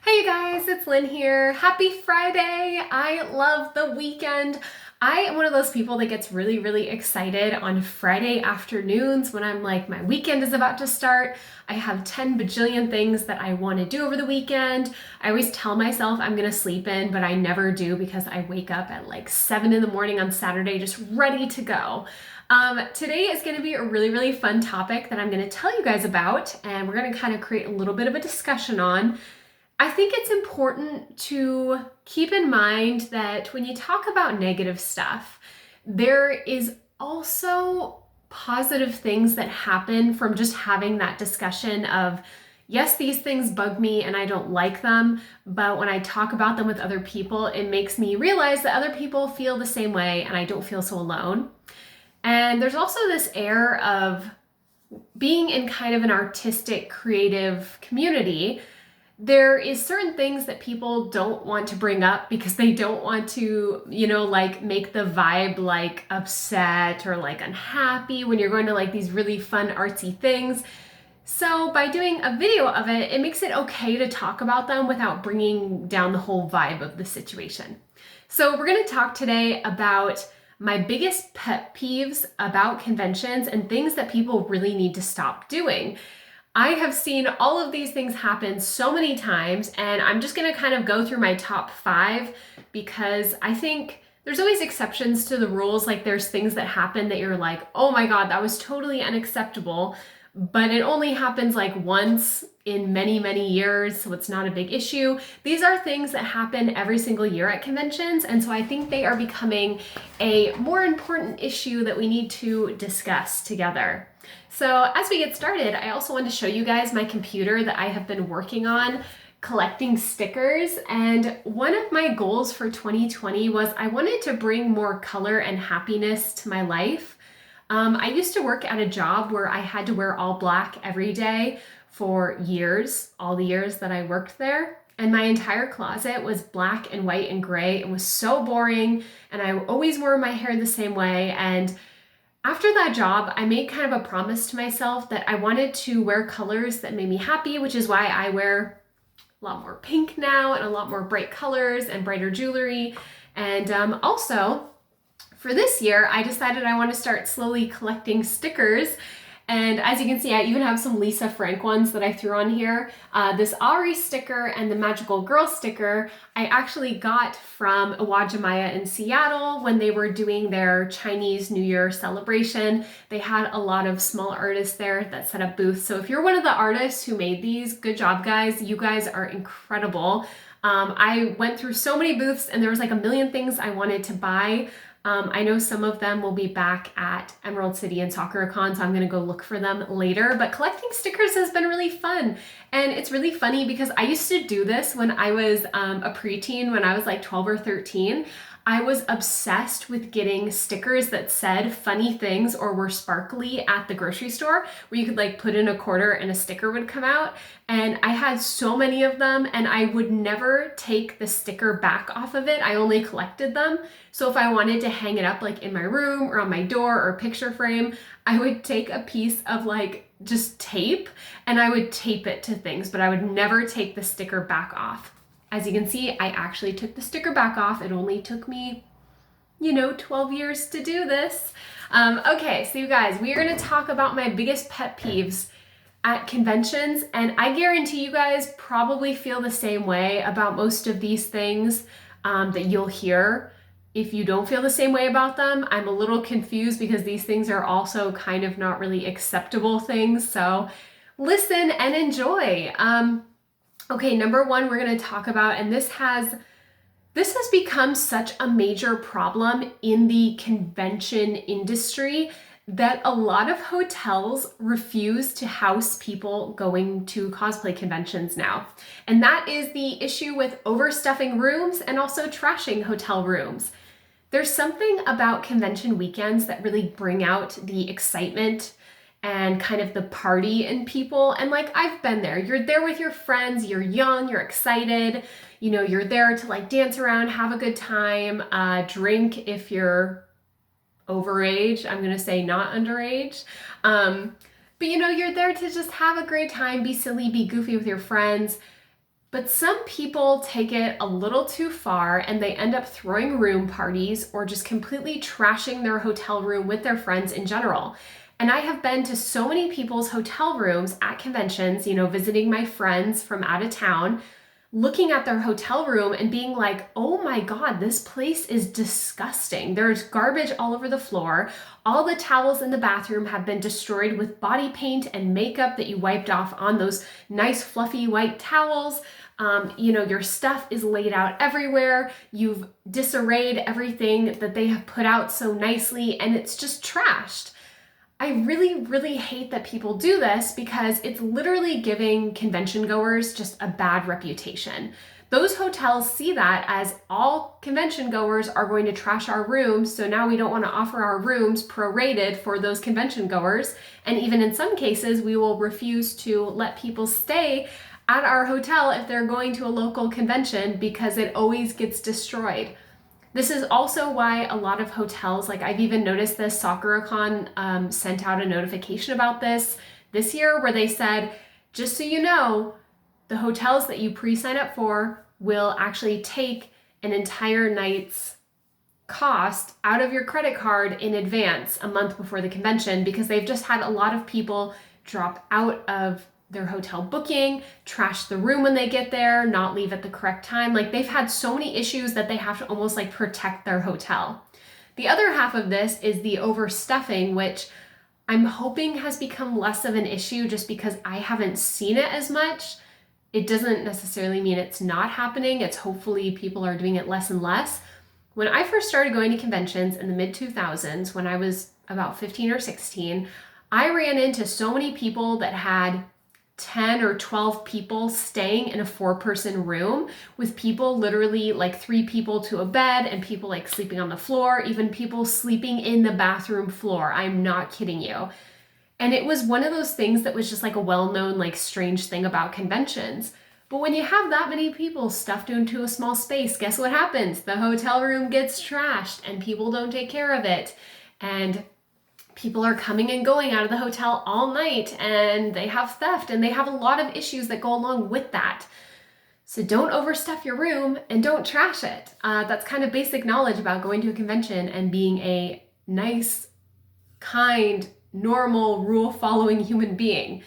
Hey you guys, it's Lynn here. Happy Friday! I love the weekend. I am one of those people that gets really excited on Friday afternoons when I'm like, my weekend is about to start. I have 10 bajillion things that I want to do over the weekend. I always tell myself I'm gonna sleep in, but I never do because I wake up at like 7 in the morning on Saturday just ready to go. Today is going to be a really fun topic that I'm going to tell you guys about, and we're going to kind of create a little bit of a discussion on. I think it's important to keep in mind that when you talk about negative stuff, there is also positive things that happen from just having that discussion of, yes, these things bug me and I don't like them, but when I talk about them with other people, it makes me realize that other people feel the same way and I don't feel so alone. And there's also this air of being in kind of an artistic, creative community. There is certain things that people don't want to bring up because they don't want to, like make the vibe like upset or like unhappy when you're going to like these really fun artsy things. So by doing a video of it, it makes it okay to talk about them without bringing down the whole vibe of the situation. So we're going to talk today about my biggest pet peeves about conventions and things that people really need to stop doing. I have seen all of these things happen so many times, and I'm just going to kind of go through my top 5 because I think there's always exceptions to the rules. Like there's things that happen that you're like, oh my God, that was totally unacceptable. But it only happens like once in many years, so it's not a big issue. These are things that happen every single year at conventions, and so I think they are becoming a more important issue that we need to discuss together. So as we get started, I also want to show you guys my computer that I have been working on collecting stickers. And one of my goals for 2020 was I wanted to bring more color and happiness to my life. I used to work at a job where I had to wear all black every day for years, all the years that I worked there. And my entire closet was black and white and gray. It was so boring, and I always wore my hair the same way. And after that job, I made kind of a promise to myself that I wanted to wear colors that made me happy, which is why I wear a lot more pink now and a lot more bright colors and brighter jewelry. And also, for this year, I decided I want to start slowly collecting stickers. And as you can see, I even have some Lisa Frank ones that I threw on here. This Ari sticker and the Magical Girl sticker I actually got from Awajimaya in Seattle when they were doing their Chinese New Year celebration. They had a lot of small artists there that set up booths. So if you're one of the artists who made these, good job guys. You guys are incredible. I went through so many booths and there was like a million things I wanted to buy. I know some of them will be back at Emerald City and SoccerCon, so I'm going to go look for them later. But collecting stickers has been really fun. And it's really funny because I used to do this when I was a preteen, when I was like 12 or 13. I was obsessed with getting stickers that said funny things or were sparkly at the grocery store, where you could like put in a quarter and a sticker would come out. And I had so many of them, and I would never take the sticker back off of it. I only collected them. So if I wanted to hang it up like in my room or on my door or a picture frame, I would take a piece of like just tape and I would tape it to things, but I would never take the sticker back off. As you can see, I actually took the sticker back off. It only took me, 12 years to do this. Okay, so you guys, we are going to talk about my biggest pet peeves at conventions, and I guarantee you guys probably feel the same way about most of these things that you'll hear. If you don't feel the same way about them, I'm a little confused because these things are also kind of not really acceptable things. So listen and enjoy. Okay, number 1 we're going to talk about, and this has become such a major problem in the convention industry that a lot of hotels refuse to house people going to cosplay conventions now. And that is the issue with overstuffing rooms and also trashing hotel rooms. There's something about convention weekends that really bring out the excitement and kind of the party in people. And like, I've been there. You're there with your friends, you're young, you're excited, you're there to like dance around, have a good time, drink if you're overage. I'm gonna say not underage. But you're there to just have a great time, be silly, be goofy with your friends. But some people take it a little too far and they end up throwing room parties or just completely trashing their hotel room with their friends in general. And I have been to so many people's hotel rooms at conventions, visiting my friends from out of town, looking at their hotel room and being like, oh my God, this place is disgusting. There's garbage all over the floor. All the towels in the bathroom have been destroyed with body paint and makeup that you wiped off on those nice fluffy white towels. Your stuff is laid out everywhere. You've disarrayed everything that they have put out so nicely, and it's just trashed. I really, really hate that people do this because it's literally giving convention goers just a bad reputation. Those hotels see that as all convention goers are going to trash our rooms, so now we don't want to offer our rooms prorated for those convention goers. And even in some cases, we will refuse to let people stay at our hotel if they're going to a local convention because it always gets destroyed. This is also why a lot of hotels, like I've even noticed this, SoccerCon sent out a notification about this year where they said, just so you know, the hotels that you pre-sign up for will actually take an entire night's cost out of your credit card in advance a month before the convention because they've just had a lot of people drop out of their hotel booking, trash the room when they get there, not leave at the correct time. Like they've had so many issues that they have to almost like protect their hotel. The other half of this is the overstuffing, which I'm hoping has become less of an issue just because I haven't seen it as much. It doesn't necessarily mean it's not happening. It's hopefully people are doing it less and less. When I first started going to conventions in the mid 2000s, when I was about 15 or 16, I ran into so many people that had 10 or 12 people staying in a 4-person room with people literally like 3 people to a bed and people like sleeping on the floor, even people sleeping in the bathroom floor. I'm not kidding you. And it was one of those things that was just like a well-known like strange thing about conventions. But when you have that many people stuffed into a small space, guess what happens? The hotel room gets trashed and people don't take care of it. And people are coming and going out of the hotel all night and they have theft and they have a lot of issues that go along with that. So don't overstuff your room and don't trash it. That's kind of basic knowledge about going to a convention and being a nice, kind, normal, rule-following human being.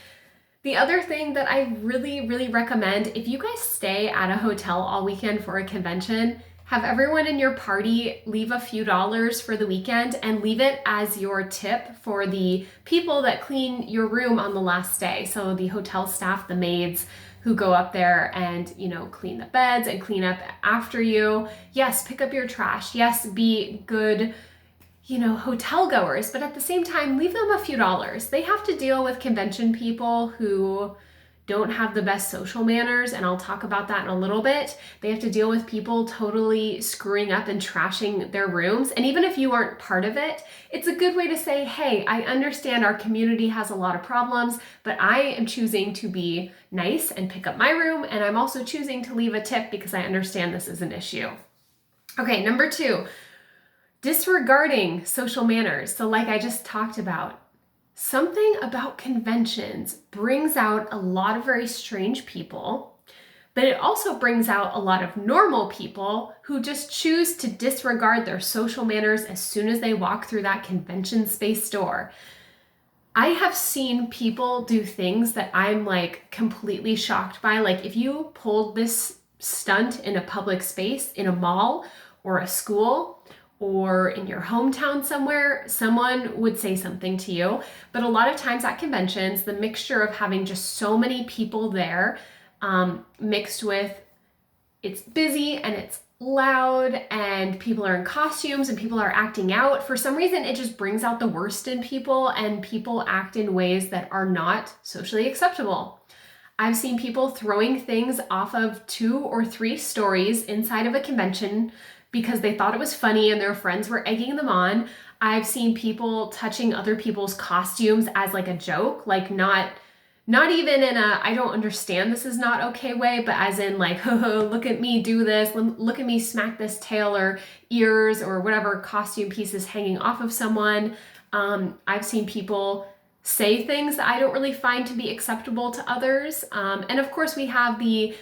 The other thing that I really, really recommend, if you guys stay at a hotel all weekend for a convention, have everyone in your party leave a few dollars for the weekend and leave it as your tip for the people that clean your room on the last day. So the hotel staff, the maids who go up there and, clean the beds and clean up after you. Yes, pick up your trash. Yes, be good, hotel goers, but at the same time, leave them a few dollars. They have to deal with convention people who don't have the best social manners, and I'll talk about that in a little bit. They have to deal with people totally screwing up and trashing their rooms. And even if you aren't part of it, it's a good way to say, hey, I understand our community has a lot of problems, but I am choosing to be nice and pick up my room, and I'm also choosing to leave a tip because I understand this is an issue. Okay, number 2, disregarding social manners. So like I just talked about, something about conventions brings out a lot of very strange people, but it also brings out a lot of normal people who just choose to disregard their social manners as soon as they walk through that convention space door. I have seen people do things that I'm like completely shocked by. Like if you pulled this stunt in a public space, in a mall or a school, or in your hometown somewhere, someone would say something to you. But a lot of times at conventions, the mixture of having just so many people there, mixed with it's busy and it's loud and people are in costumes and people are acting out, for some reason it just brings out the worst in people and people act in ways that are not socially acceptable. I've seen people throwing things off of 2 or 3 stories inside of a convention because they thought it was funny and their friends were egging them on. I've seen people touching other people's costumes as like a joke, like not even in a, I don't understand this is not okay way, but as in like, look at me do this, look at me smack this tail or ears or whatever costume piece is hanging off of someone. I've seen people say things that I don't really find to be acceptable to others. And of course we have the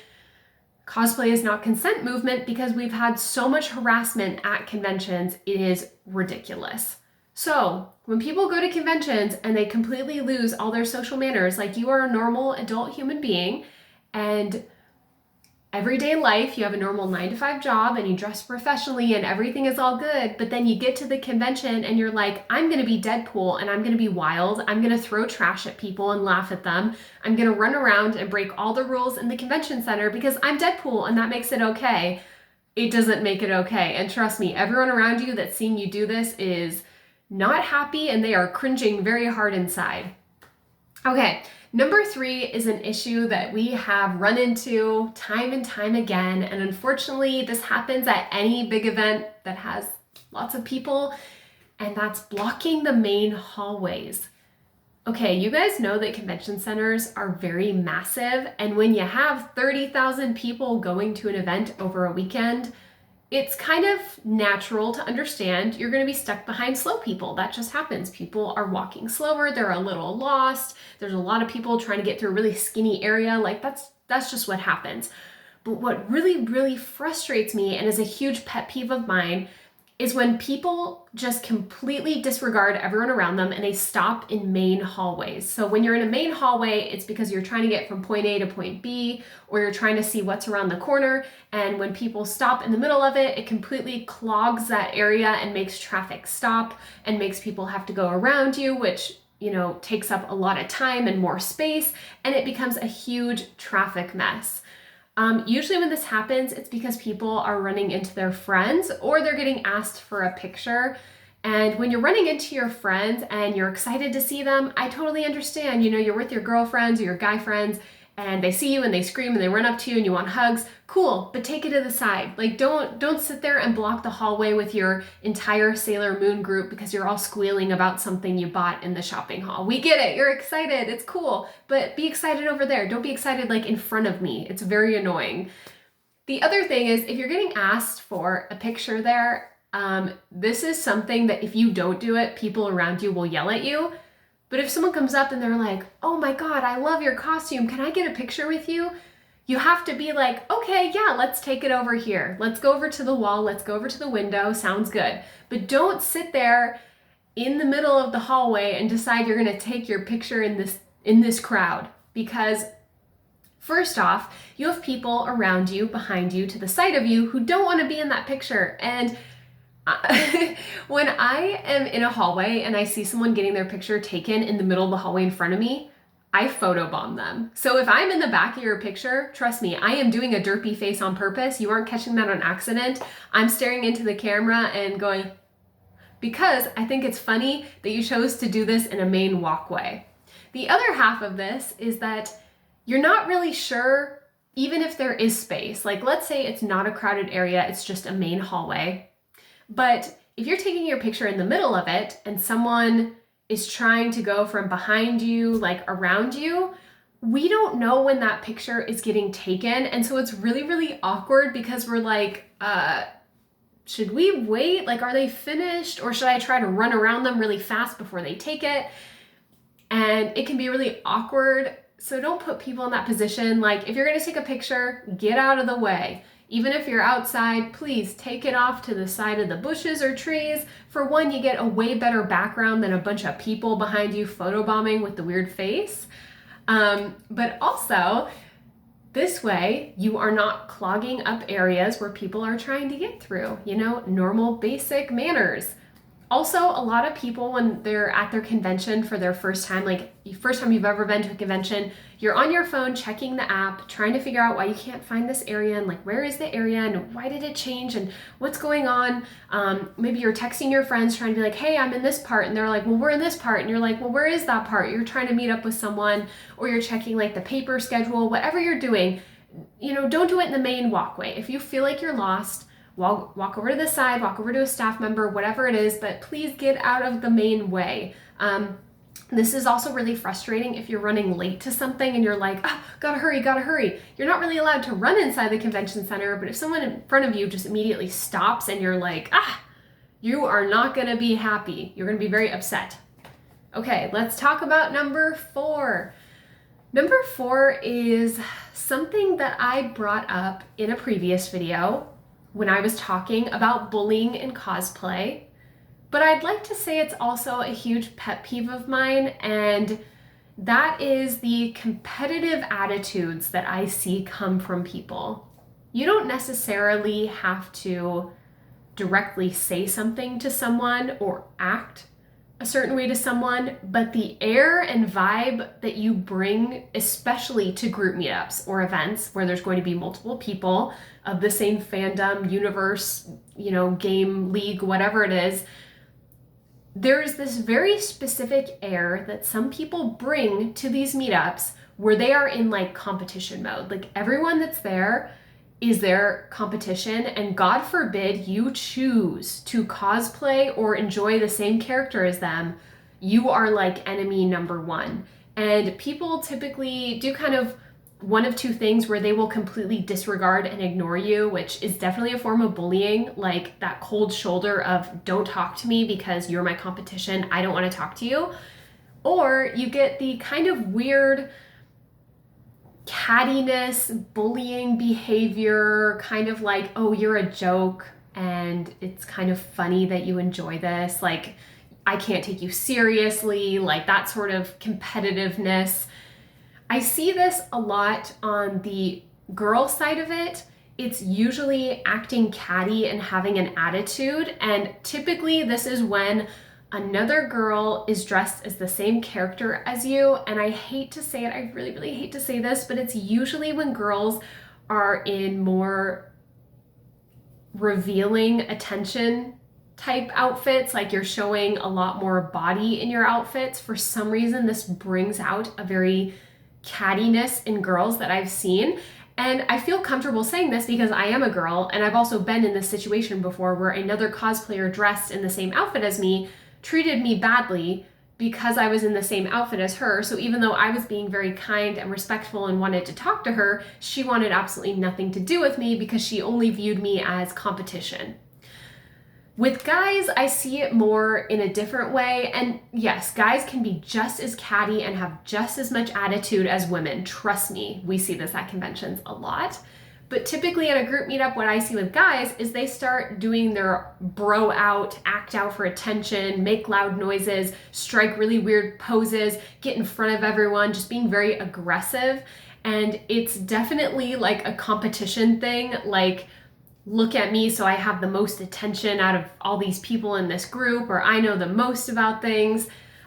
Cosplay is not consent movement because we've had so much harassment at conventions, it is ridiculous. So when people go to conventions and they completely lose all their social manners, like you are a normal adult human being and everyday life, you have a normal 9-to-5 job and you dress professionally and everything is all good, but then you get to the convention and you're like, I'm gonna be Deadpool and I'm gonna be wild, I'm gonna throw trash at people and laugh at them, I'm gonna run around and break all the rules in the convention center because I'm Deadpool and that makes it okay. It doesn't make it okay. And trust me, everyone around you that's seeing you do this is not happy and they are cringing very hard inside. Okay, number 3 is an issue that we have run into time and time again, and unfortunately this happens at any big event that has lots of people, and that's blocking the main hallways. Okay, you guys know that convention centers are very massive, and when you have 30,000 people going to an event over a weekend, it's kind of natural to understand you're going to be stuck behind slow people. That just happens. People are walking slower, they're a little lost. There's a lot of people trying to get through a really skinny area. Like that's just what happens. But what really frustrates me and is a huge pet peeve of mine is when people just completely disregard everyone around them and they stop in main hallways. So when you're in a main hallway, it's because you're trying to get from point A to point B, or you're trying to see what's around the corner. And when people stop in the middle of it, it completely clogs that area and makes traffic stop and makes people have to go around you, which, you know, takes up a lot of time and more space, and it becomes a huge traffic mess. Usually when this happens, it's because people are running into their friends or they're getting asked for a picture. And when you're running into your friends and you're excited to see them, I totally understand. You know, you're with your girlfriends or your guy friends and they see you and they scream and they run up to you and you want hugs. Cool, but take it to the side. Like don't sit there and block the hallway with your entire Sailor Moon group because you're all squealing about something you bought in the shopping hall. We get it, you're excited, it's cool, but be excited over there. Don't be excited like in front of me. It's very annoying. The other thing is if you're getting asked for a picture there, this is something that if you don't do it, people around you will yell at you. But if someone comes up and they're like, oh my God, I love your costume, can I get a picture with you? You have to be like, okay, yeah, let's take it over here. Let's go over to the wall. Let's go over to the window. Sounds good. But don't sit there in the middle of the hallway and decide you're going to take your picture in this crowd. Because first off, you have people around you, behind you, to the side of you who don't want to be in that picture. And when I am in a hallway and I see someone getting their picture taken in the middle of the hallway in front of me, I photobomb them. So if I'm in the back of your picture, trust me, I am doing a derpy face on purpose. You aren't catching that on accident. I'm staring into the camera and going, because I think it's funny that you chose to do this in a main walkway. The other half of this is that you're not really sure, even if there is space. Like let's say it's not a crowded area, it's just a main hallway. But if you're taking your picture in the middle of it and someone is trying to go from behind you, like around you, we don't know when that picture is getting taken. And so it's really awkward because we're like, should we wait? Like, are they finished? Or should I try to run around them really fast before they take it? And it can be really awkward. So don't put people in that position. Like if you're gonna take a picture, get out of the way. Even if you're outside, please take it off to the side of the bushes or trees. For one, you get a way better background than a bunch of people behind you photobombing with the weird face. But also, this way, you are not clogging up areas where people are trying to get through, you know, normal basic manners. Also, a lot of people, when they're at their convention for their first time, like first time you've ever been to a convention, you're on your phone checking the app, trying to figure out why you can't find this area and like where is the area and why did it change and what's going on. Maybe you're texting your friends trying to be like, hey, I'm in this part, and they're like, well, we're in this part, and you're like, well, where is that part? You're trying to meet up with someone, or you're checking like the paper schedule, whatever you're doing, you know, don't do it in the main walkway. If you feel like you're lost, walk over to the side, walk over to a staff member, whatever it is, but please get out of the main way. This is also really frustrating if you're running late to something and you're like, gotta hurry. You're not really allowed to run inside the convention center, but if someone in front of you just immediately stops and you're like, you are not gonna be happy. You're gonna be very upset. Okay, let's talk about number 4. Number 4 is something that I brought up in a previous video when I was talking about bullying in cosplay, but I'd like to say it's also a huge pet peeve of mine, and that is the competitive attitudes that I see come from people. You don't necessarily have to directly say something to someone or act a certain way to someone, but the air and vibe that you bring, especially to group meetups or events where there's going to be multiple people of the same fandom, universe, game, league, whatever it is, there's this very specific air that some people bring to these meetups where they are in like competition mode. Like everyone that's there is their competition, and God forbid you choose to cosplay or enjoy the same character as them, you are like enemy number one. And people typically do kind of one of two things where they will completely disregard and ignore you, which is definitely a form of bullying, like that cold shoulder of don't talk to me because you're my competition, I don't want to talk to you. Or you get the kind of weird cattiness, bullying behavior, kind of like, oh, you're a joke and it's kind of funny that you enjoy this. Like, I can't take you seriously, like that sort of competitiveness. I see this a lot on the girl side of it. It's usually acting catty and having an attitude. And typically this is when another girl is dressed as the same character as you. And I hate to say it, I really, really hate to say this, but it's usually when girls are in more revealing attention type outfits, like you're showing a lot more body in your outfits. For some reason, this brings out a very cattiness in girls that I've seen. And I feel comfortable saying this because I am a girl, and I've also been in this situation before where another cosplayer dressed in the same outfit as me treated me badly because I was in the same outfit as her. So even though I was being very kind and respectful and wanted to talk to her, she wanted absolutely nothing to do with me because she only viewed me as competition. With guys, I see it more in a different way. And yes, guys can be just as catty and have just as much attitude as women. Trust me, we see this at conventions a lot. But typically at a group meetup, what I see with guys is they start doing their bro out, act out for attention, make loud noises, strike really weird poses, get in front of everyone, just being very aggressive. And it's definitely like a competition thing, like, look at me so I have the most attention out of all these people in this group, or I know the most about things.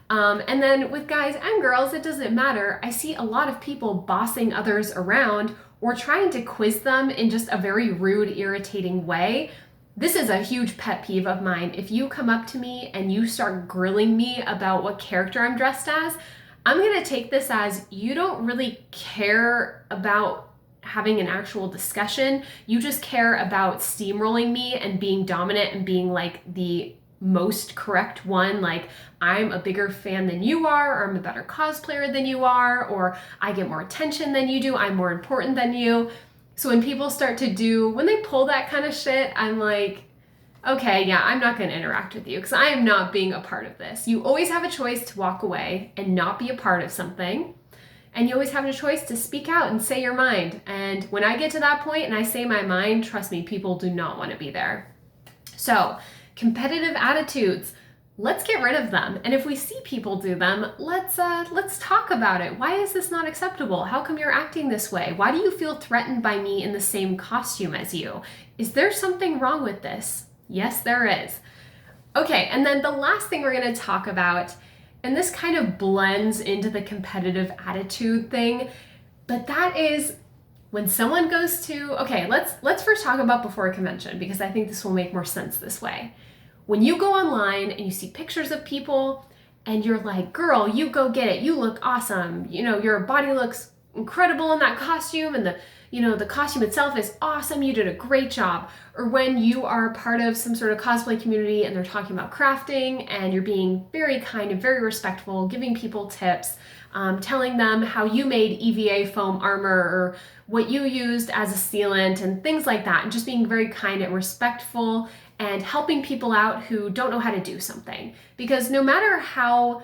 And then with guys and girls, it doesn't matter. I see a lot of people bossing others around or trying to quiz them in just a very rude, irritating way. This is a huge pet peeve of mine. If you come up to me and you start grilling me about what character I'm dressed as, I'm gonna take this as you don't really care about having an actual discussion. You just care about steamrolling me and being dominant and being like the most correct one, like I'm a bigger fan than you are, or I'm a better cosplayer than you are, or I get more attention than you do, I'm more important than you. So when people start to when they pull that kind of shit, I'm like, okay, yeah, I'm not going to interact with you because I am not being a part of this. You always have a choice to walk away and not be a part of something. And you always have a choice to speak out and say your mind. And when I get to that point and I say my mind, trust me, people do not want to be there. So, competitive attitudes, let's get rid of them. And if we see people do them, let's talk about it. Why is this not acceptable? How come you're acting this way? Why do you feel threatened by me in the same costume as you? Is there something wrong with this? Yes, there is. Okay, and then the last thing we're going to talk about, and this kind of blends into the competitive attitude thing, but that is when someone goes to, okay, let's first talk about before a convention, because I think this will make more sense this way. When you go online and you see pictures of people and you're like, girl, you go get it, you look awesome, your body looks incredible in that costume, and the costume itself is awesome, you did a great job. Or when you are part of some sort of cosplay community and they're talking about crafting and you're being very kind and very respectful, giving people tips, telling them how you made EVA foam armor or what you used as a sealant and things like that, and just being very kind and respectful and helping people out who don't know how to do something. Because no matter how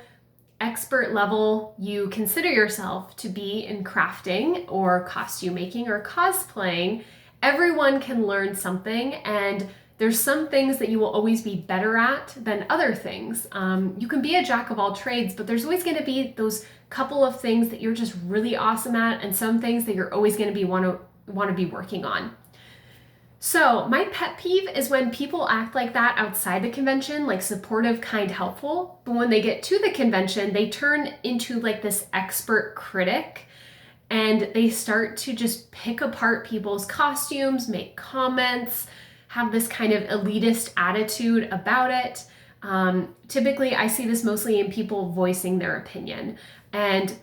expert level you consider yourself to be in crafting or costume making or cosplaying, everyone can learn something, and there's some things that you will always be better at than other things. You can be a jack of all trades, but there's always going to be those couple of things that you're just really awesome at, and some things that you're always going to want to be working on. So my pet peeve is when people act like that outside the convention, like supportive, kind, helpful, but when they get to the convention, they turn into like this expert critic, and they start to just pick apart people's costumes, make comments, have this kind of elitist attitude about it. Typically, I see this mostly in people voicing their opinion and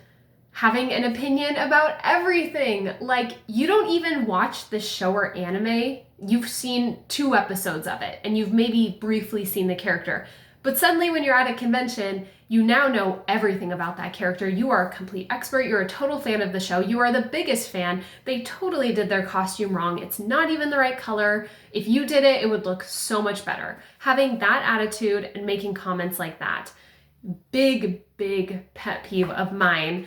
having an opinion about everything. Like, you don't even watch the show or anime. You've seen 2 episodes of it, and you've maybe briefly seen the character. But suddenly when you're at a convention, you now know everything about that character. You are a complete expert. You're a total fan of the show. You are the biggest fan. They totally did their costume wrong. It's not even the right color. If you did it, it would look so much better. Having that attitude and making comments like that, big pet peeve of mine.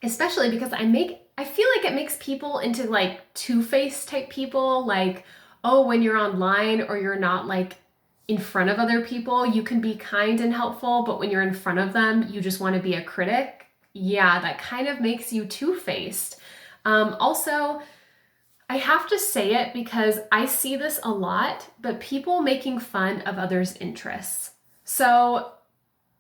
Especially because I feel like it makes people into like two-faced type people. Like, oh, when you're online or you're not like in front of other people, you can be kind and helpful, but when you're in front of them, you just want to be a critic. Yeah, that kind of makes you two-faced. Also, I have to say it because I see this a lot, but people making fun of others' interests. So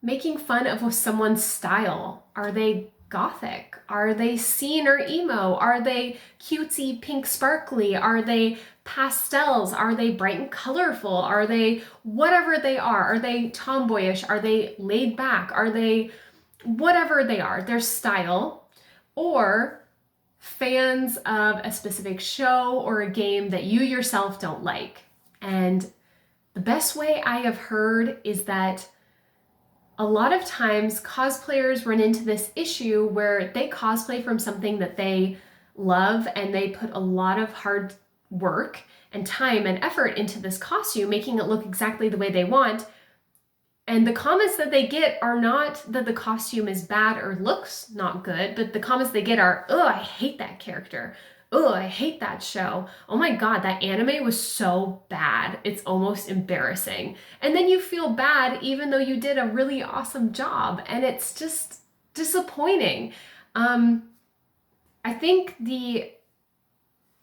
making fun of someone's style. Are they gothic? Are they scene or emo? Are they cutesy, pink, sparkly? Are they pastels? Are they bright and colorful? Are they whatever they are? Are they tomboyish? Are they laid back? Are they whatever they are, their style? Or fans of a specific show or a game that you yourself don't like. And the best way I have heard is that a lot of times cosplayers run into this issue where they cosplay from something that they love, and they put a lot of hard work and time and effort into this costume, making it look exactly the way they want. And the comments that they get are not that the costume is bad or looks not good, but the comments they get are, oh, I hate that character. Oh, I hate that show. Oh my God, that anime was so bad. It's almost embarrassing. And then you feel bad even though you did a really awesome job, and it's just disappointing. I think the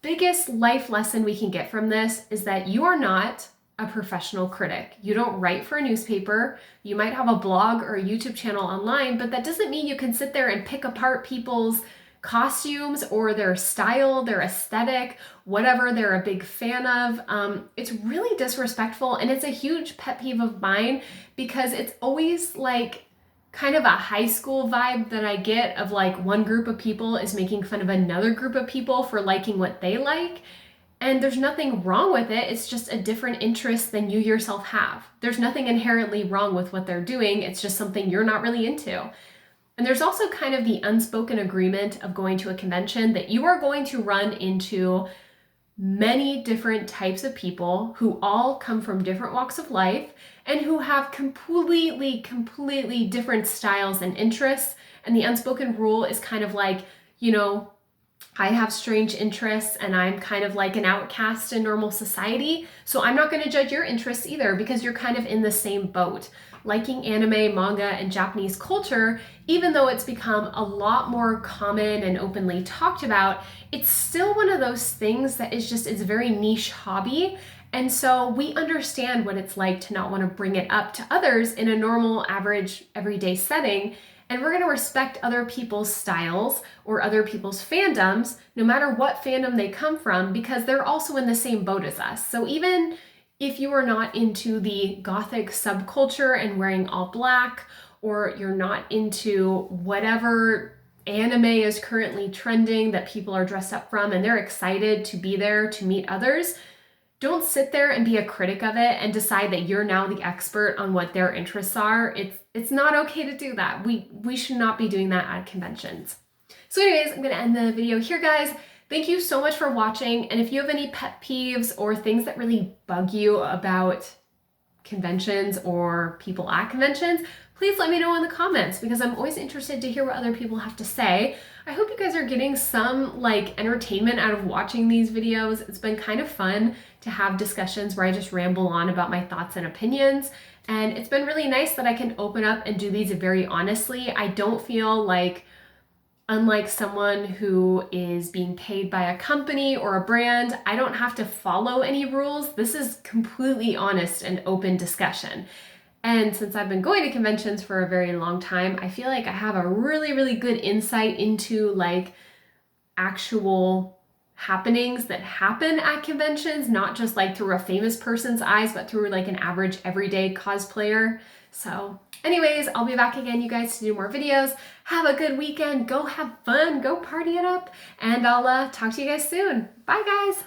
biggest life lesson we can get from this is that you are not a professional critic. You don't write for a newspaper. You might have a blog or a YouTube channel online, but that doesn't mean you can sit there and pick apart people's costumes or their style, their aesthetic, whatever they're a big fan of. It's really disrespectful, and it's a huge pet peeve of mine because it's always like kind of a high school vibe that I get of like one group of people is making fun of another group of people for liking what they like. And there's nothing wrong with it. It's just a different interest than you yourself have. There's nothing inherently wrong with what they're doing. It's just something you're not really into. And there's also kind of the unspoken agreement of going to a convention that you are going to run into many different types of people who all come from different walks of life and who have completely different styles and interests. And the unspoken rule is kind of like, you know, I have strange interests and I'm kind of like an outcast in normal society. So I'm not going to judge your interests either because you're kind of in the same boat. Liking anime, manga, and Japanese culture, even though it's become a lot more common and openly talked about, it's still one of those things that is just, it's a very niche hobby. And so we understand what it's like to not want to bring it up to others in a normal, average, everyday setting. And we're going to respect other people's styles or other people's fandoms, no matter what fandom they come from, because they're also in the same boat as us. So even if you are not into the gothic subculture and wearing all black, or you're not into whatever anime is currently trending that people are dressed up from and they're excited to be there to meet others, don't sit there and be a critic of it and decide that you're now the expert on what their interests are. It's not okay to do that. We should not be doing that at conventions. So anyways, I'm going to end the video here, guys. Thank you so much for watching. And if you have any pet peeves or things that really bug you about conventions or people at conventions, please please let me know in the comments because I'm always interested to hear what other people have to say. I hope you guys are getting some like entertainment out of watching these videos. It's been kind of fun to have discussions where I just ramble on about my thoughts and opinions. And it's been really nice that I can open up and do these very honestly. I don't feel like, unlike someone who is being paid by a company or a brand, I don't have to follow any rules. This is completely honest and open discussion. And since I've been going to conventions for a very long time, I feel like I have a really, really good insight into like actual happenings that happen at conventions, not just like through a famous person's eyes, but through like an average everyday cosplayer. So anyways, I'll be back again, you guys, to do more videos. Have a good weekend. Go have fun. Go party it up. And I'll talk to you guys soon. Bye, guys.